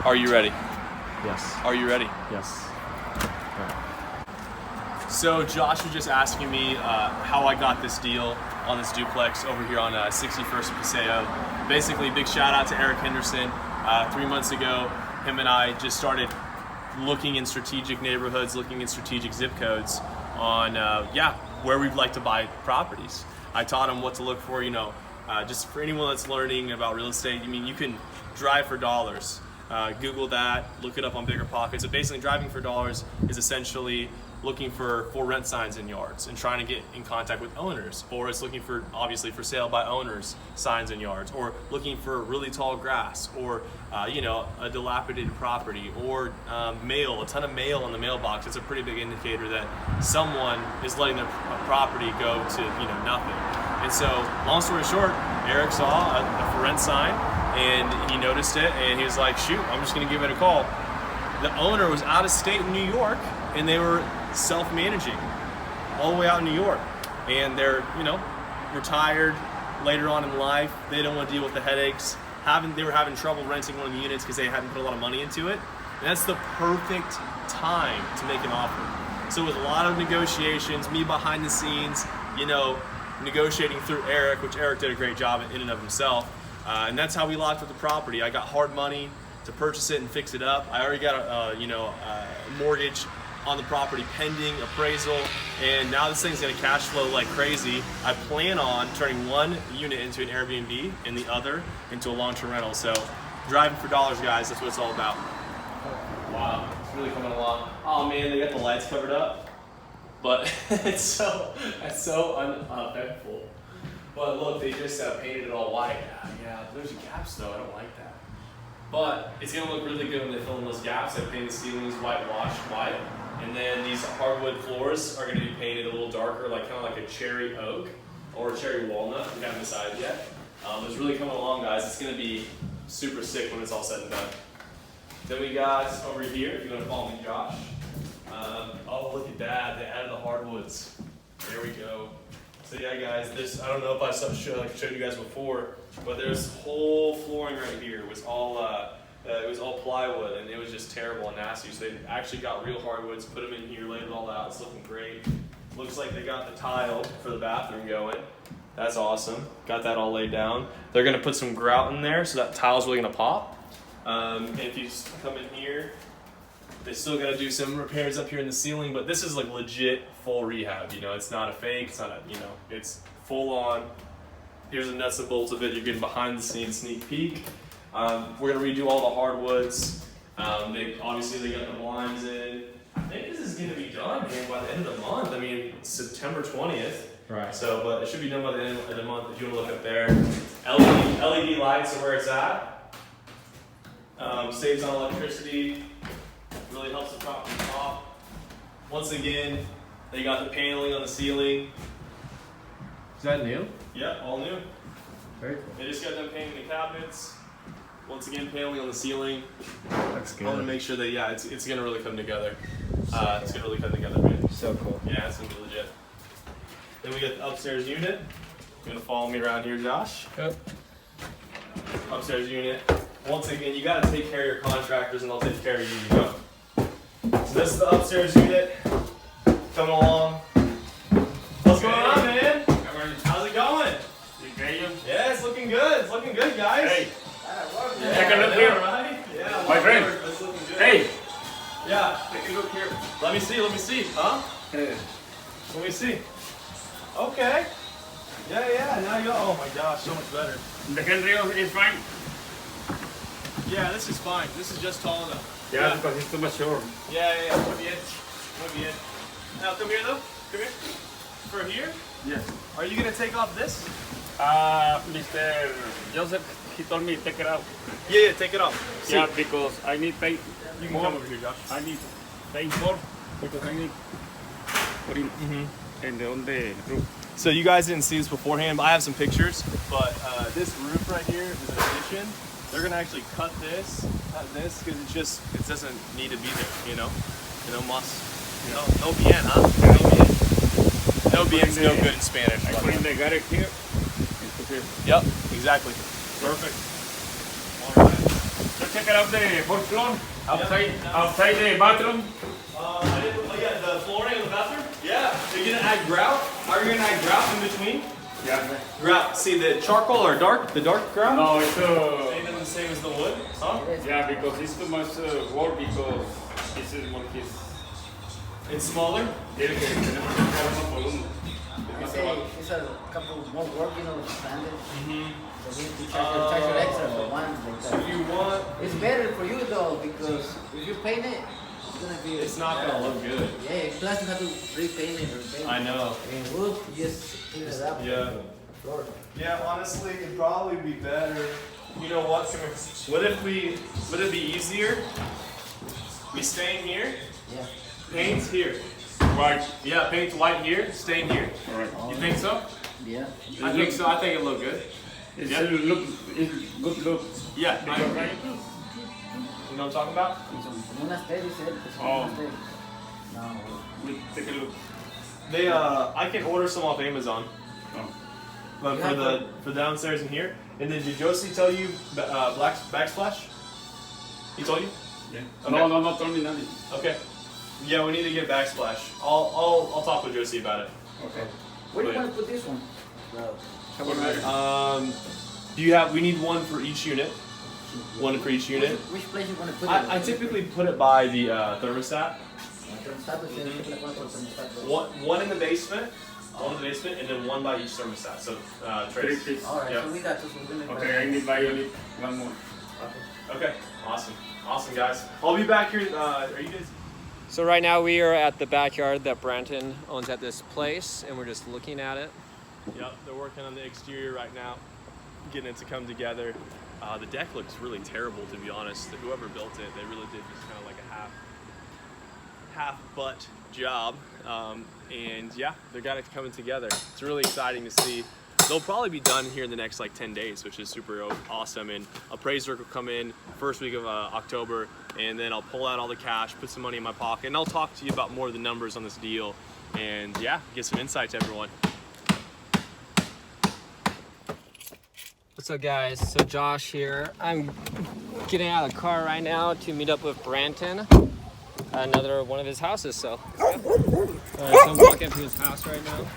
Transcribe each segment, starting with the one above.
Are you ready? Yes. Are you ready? Yes. So Josh was just asking me how I got this deal on this duplex over here on 61st and Paseo. Basically, big shout out to Eric Henderson. 3 months ago, him and I just started looking in strategic neighborhoods, looking in strategic zip codes on where we'd like to buy properties. I taught him what to look for, just for anyone that's learning about real estate. I mean, you can drive for dollars. Google that, look it up on Bigger Pockets. So basically, driving for dollars is essentially looking for rent signs in yards and trying to get in contact with owners, or it's looking for, obviously, for sale by owners signs in yards, or looking for really tall grass, or a dilapidated property, or mail, a ton of mail in the mailbox. It's a pretty big indicator that someone is letting their property go to nothing. And so, long story short, Eric saw a for rent sign and he noticed it, and he was like, shoot, I'm just gonna give it a call. The owner was out of state in New York, and they were self-managing all the way out in New York, and they're retired later on in life. They don't want to deal with the headaches. They were having trouble renting one of the units because they hadn't put a lot of money into it, and that's the perfect time to make an offer. So with a lot of negotiations, me behind the scenes, negotiating through Eric, which Eric did a great job in and of himself, and that's how we locked up the property. I got hard money to purchase it and fix it up. I already got a mortgage on the property pending appraisal, and now this thing's gonna cash flow like crazy. I plan on turning one unit into an Airbnb and the other into a long-term rental. So driving for dollars, guys, that's what it's all about. Wow, it's really coming along. Oh man, they got the lights covered up, but it's so uneventful. But look, they just painted it all white. Yeah, there's gaps though, I don't like that. But it's gonna look really good when they fill in those gaps. I painted the ceilings whitewashed white. And then these hardwood floors are going to be painted a little darker, kind of like a cherry oak or a cherry walnut. We haven't decided yet. It's really coming along, guys. It's going to be super sick when it's all said and done. Then we got over here, if you want to follow me, Josh. Oh, look at that. They added the hardwoods. There we go. So yeah, guys, I don't know if I showed you guys before, but there's whole flooring right here. It was all plywood, and it was just terrible and nasty. So they actually got real hardwoods, put them in here, laid it all out. It's looking great. Looks like they got the tile for the bathroom going. That's awesome. Got that all laid down. They're gonna put some grout in there, so that tile's really gonna pop. And if you just come in here, they still gotta do some repairs up here in the ceiling, but this is like legit full rehab. It's not a fake. It's not it's full on. Here's the nuts and bolts of it. You're getting behind the scenes sneak peek. We're gonna redo all the hardwoods. They got the blinds in. I think this is gonna be done, man, by the end of the month. I mean, it's September 20th. Right. So, but it should be done by the end of the month. If you wanna look up there, LED lights are where it's at. Saves on electricity. Really helps the property pop. Once again, they got the paneling on the ceiling. Is that new? Yeah, all new. Very cool. They just got done painting the cabinets. Once again, paneling on the ceiling. That's good. I want to make sure that, it's going to really come together. So it's going to really come together, man. So cool. Yeah, it's going to be legit. Then we got the upstairs unit. You're going to follow me around here, Josh. Yep. Upstairs unit. Once again, you got to take care of your contractors, and they'll take care of you. So this is the upstairs unit. Coming along. What's going on, man? How's it going? Yeah, it's looking good. It's looking good, guys. Hey. Yeah, Take a look here. right? Yeah, My friend. It's looking good. Hey, Yeah. take a look here. Let me see. Huh? Hey. Let me see. Okay. Yeah. Now you go. Oh my gosh, so much better. The handrail is fine. Yeah, this is fine. This is just tall enough. Yeah, because it's too much short. Yeah. Muy bien. Now come here though. Come here. For here, Yes. are you gonna take off this? Mr. Joseph, he told me take it out. Yeah, take it off. See, Yeah, because I need paint. you can more. come over here, Josh. I need paint more because I need put in and on the roof. So you guys didn't see this beforehand, but I have some pictures. But this roof right here is an addition. They're gonna actually cut this because it doesn't need to be there. No bien, huh? No bien. No bien's no good in Spanish. I put in the garage here and put here. Yep, exactly. Perfect. All right. check out the fourth floor outside the bathroom. Yeah, the flooring in the bathroom? Yeah. Are you gonna add grout? Are you gonna add grout in between? Yeah. Grout. See the charcoal or the dark grout? No, it's Ain't it the same as the wood? Huh? yeah, because it's too much work because this is what is. It's smaller? Tiene que tenemos que buscar uno por uno. Es más trabajo. It's a couple more work, you know, standard. So we have to charge your extra for one like So that. you want? It's better for you though because if you paint it, it's gonna be. It's not gonna look good. Yeah, plus you have to repaint it or paint. I know. In wood, you just clean it up. Yeah. Floor. Yeah, honestly, it'd probably be better. You know what? Come here. Would it be easier? We stain here, Yeah. paint here. White. Yeah, paint white here, stain here. All right. You think so? Yeah. I think so. I think it'd look good. It's Yeah. it's good look. Yeah, I Because agree. right? You know what I'm talking about? Como una steady set. It's Oh. una steady. No. We take a look. They I can order some off Amazon, Oh. but You for have the downstairs in here. And then did Josie tell you backsplash? He told you? Yeah. Okay. No, not only nothing. Okay. Yeah, we need to get backsplash. I'll talk with Josie about it. Okay. Where do you Wait. want to put this one? We need one for each unit. One for each unit. Which place you want to put it? I typically put it by the thermostat. Termostato, siempre le pones por termostato. One in the basement, and then one by each thermostat. So Three trays. piece. Alright, Yeah. so we got two, so we're gonna Okay, I need buy only one more. Okay, awesome guys. I'll be back here. Are you guys? So right now we are at the backyard that Branton owns at this place, and we're just looking at it. Yep, they're working on the exterior right now, getting it to come together. The deck looks really terrible, to be honest. Whoever built it, they really did just kind of like a half butt job. And yeah, they got it coming together. It's really exciting to see. They'll probably be done here in the next like 10 days, which is super awesome. And appraiser will come in first week of October, and then I'll pull out all the cash, put some money in my pocket, and I'll talk to you about more of the numbers on this deal. And yeah, get some insight to everyone. What's up, guys? So Josh here. I'm getting out of the car right now to meet up with Branton, another one of his houses. So I'm walking to his house right now,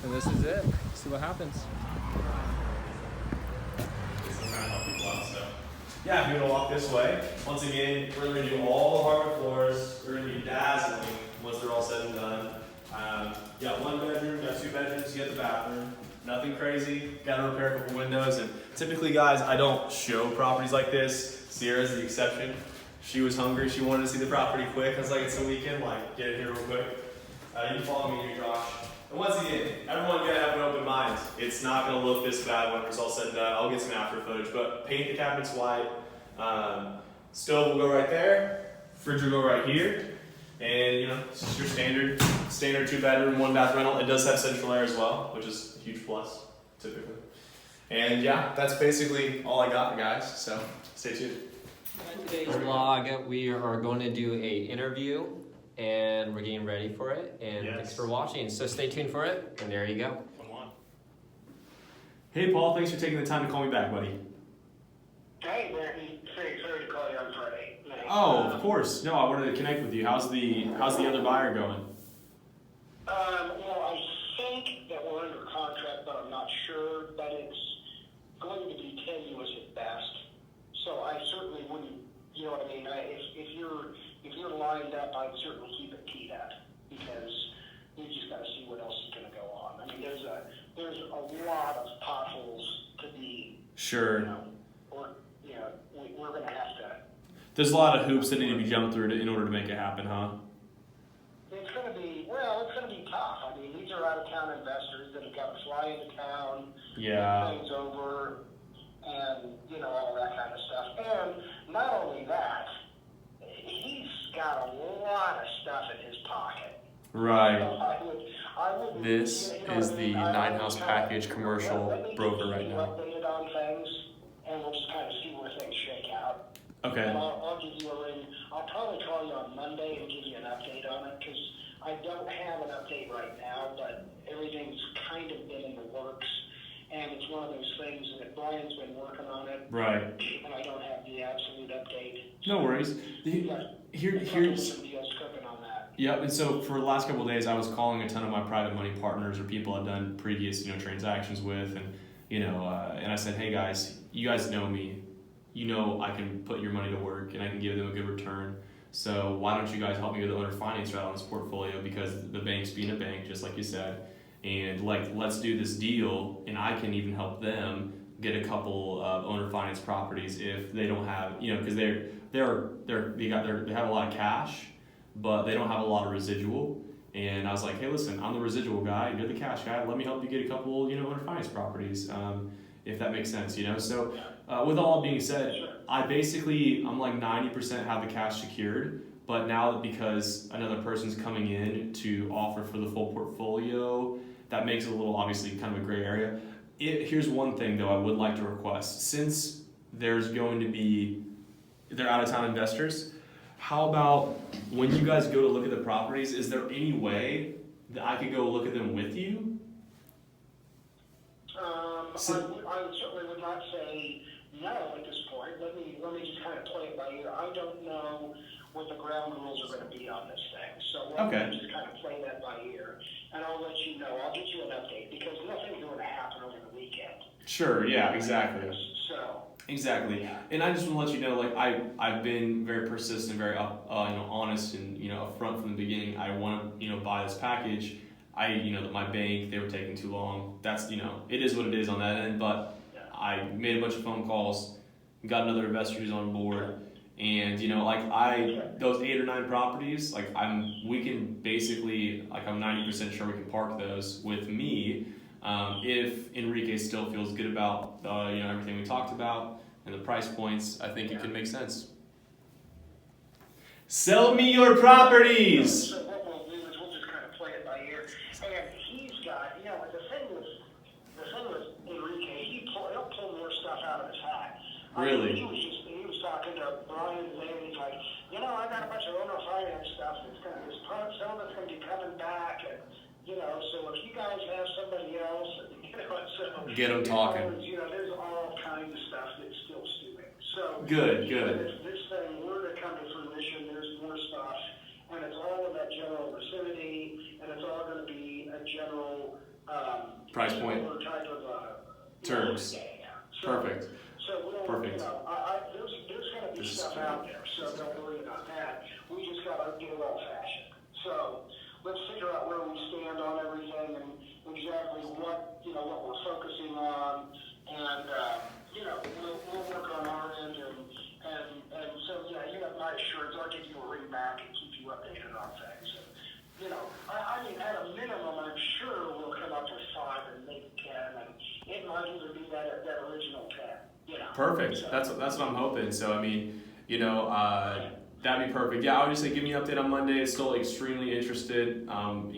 and this is it. See what happens. Yeah, if you're gonna walk this way, once again, we're gonna do all the hardwood floors. We're gonna be dazzling once they're all said and done. You got one bedroom, you got two bedrooms, you got the bathroom. Nothing crazy. Got to repair a couple windows. And typically, guys, I don't show properties like this. Sierra's the exception. She was hungry. She wanted to see the property quick. I was like, it's a weekend. Like, get it here real quick. You can follow me here, Josh. And once again, everyone gotta have an open mind. It's not gonna look this bad when it's all said and done. I'll get some after footage, but paint the cabinets white. Stove will go right there. Fridge will go right here. And you know, it's just your standard 2-bedroom, 1-bath rental. It does have central air as well, which is a huge plus, typically. And yeah, that's basically all I got, guys. So stay tuned. Today's vlog, we are going to do a interview, and we're getting ready for it. And Yes. thanks for watching. So stay tuned for it, and there you go. Come on. Hey, Paul. Thanks for taking the time to call me back, buddy. Hey, Brittany. Sorry to call you on Friday night. Oh, of course. No, I wanted to connect with you. How's the other buyer going? Well, I think that we're under contract, but I'm not sure. But it's going to be tenuous at best. So I certainly wouldn't. You know what I mean? If you're lined up, I'd certainly keep it teed up because you just got to see what else is going to go on. I mean, there's a lot of potholes to be. Sure. We're going to have to. There's a lot of hoops that need to be jumped through in order to make it happen, huh? It's going to be tough. I mean, these are out-of-town investors that have got to fly into town, Yeah. get things over, and, all that kind of stuff. And not only that, he's got a lot of stuff in his pocket. Right. I would, This is the Nine House Package commercial let me broker just right keep you now. updated on things, and we'll just kind of see where things shake out. Okay. And I'll give you a ring. I'll probably call you on Monday and give you an update on it because I don't have an update right now, but everything's kind of been in the works. and it's one of those things that Brian's been working on it, Right. and I don't have the absolute update. No worries. Here's some deals cooking on that. Yep, and so for the last couple of days, I was calling a ton of my private money partners or people I've done previous, transactions with, and and I said, hey guys, you guys know me, I can put your money to work and I can give them a good return. So why don't you guys help me with the owner finance route on this portfolio, because the bank's being a bank, just like you said, and let's do this deal, and I can even help them get a couple of owner finance properties if they don't have, because they have a lot of cash, but they don't have a lot of residual. And I was like, hey, listen, I'm the residual guy, you're the cash guy. Let me help you get a couple, owner finance properties, if that makes sense, So with all being said, I'm like 90% have the cash secured. But now that because another person's coming in to offer for the full portfolio, that makes it a little obviously kind of a gray area. Here's one thing though I would like to request. Since they're out of town investors, how about when you guys go to look at the properties, is there any way that I could go look at them with you? I certainly would not say no at this point. Let me just kind of play it by ear. I don't know what the ground rules are going to be on this thing, so let me just kind of play that by ear, and I'll let you know. I'll get you an update because nothing's going to happen over the weekend. Sure. Yeah. Exactly. So. Exactly. Yeah. And I just want to let you know, I've been very persistent, very honest, and upfront from the beginning. I want to buy this package. That my bank, they were taking too long. That's it is what it is on that end. But I made a bunch of phone calls, got another investor who's on board, and those 8 or 9 properties, we can basically I'm 90% sure we can park those with me. If Enrique still feels good about everything we talked about and the price points, I think it could make sense. Sell me your properties. So what we'll do is we'll just kind of play it by ear. And he's got, the thing with Enrique, he'll pull more stuff out of his hat. Really? He was talking to Brian today, and he's like, I got a bunch of owner finance stuff some of it's going to be coming back, and so if you guys have somebody else, so get them talking. There's all kinds of stuff that's still stewing. So good. If this thing were to come to fruition, there's more stuff, and it's all in that general vicinity, and it's all going to be a general price point type of terms. Yeah. Perfect. So Perfect. there's going to be stuff out there, so don't worry about that. We just got to get it old fashioned. So let's figure out where we stand on everything and exactly what we're focusing on, and we'll work on our end, and so you have my assurance. I'll give you a ring back and keep you updated on things. And, I mean, at a minimum, I'm sure we'll come up with 5 and maybe 10, and it might even be that original 10. Perfect. So, that's what I'm hoping. So I mean, that'd be perfect. Yeah, obviously give me an update on Monday. Still extremely interested. And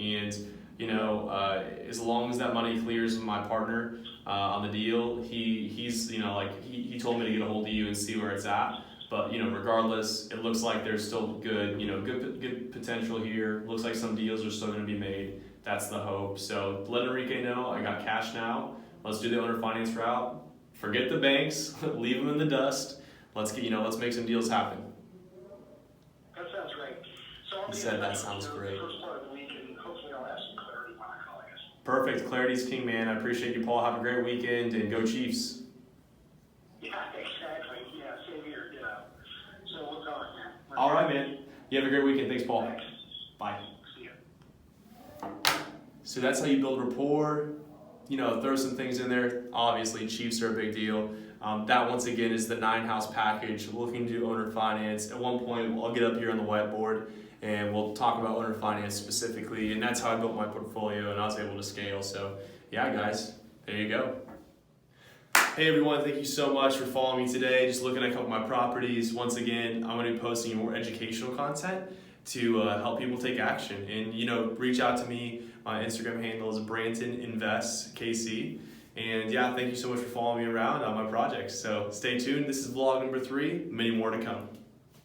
as long as that money clears with my partner on the deal, he's he told me to get a hold of you and see where it's at. But regardless, it looks like there's still good potential here. Looks like some deals are still going to be made. That's the hope. So let Enrique know I got cash now. Let's do the owner finance route. Forget the banks. Leave them in the dust. Let's make some deals happen. That sounds great. So He said that sounds great. The first part of the week, and hopefully I'll have some clarity when I call you. Perfect. Clarity's king, man. I appreciate you, Paul. Have a great weekend, and go Chiefs. Yeah, exactly. Yeah, same here. So we'll go, man. All right, man. You have a great weekend. Thanks, Paul. Thanks. Bye. See ya. So that's how you build rapport. Throw some things in there. Obviously, Chiefs are a big deal. That, once again, is the 9-house package, looking to do owner finance. At one point, I'll get up here on the whiteboard, and we'll talk about owner finance specifically, and that's how I built my portfolio, and I was able to scale. So, yeah, guys, there you go. Hey, everyone. Thank you so much for following me today. Just looking at a couple of my properties. Once again, I'm going to be posting more educational content to help people take action. And, reach out to me. My Instagram handle is BrantonInvestKC. And yeah, thank you so much for following me around on my projects. So stay tuned. This is vlog number 3. Many more to come.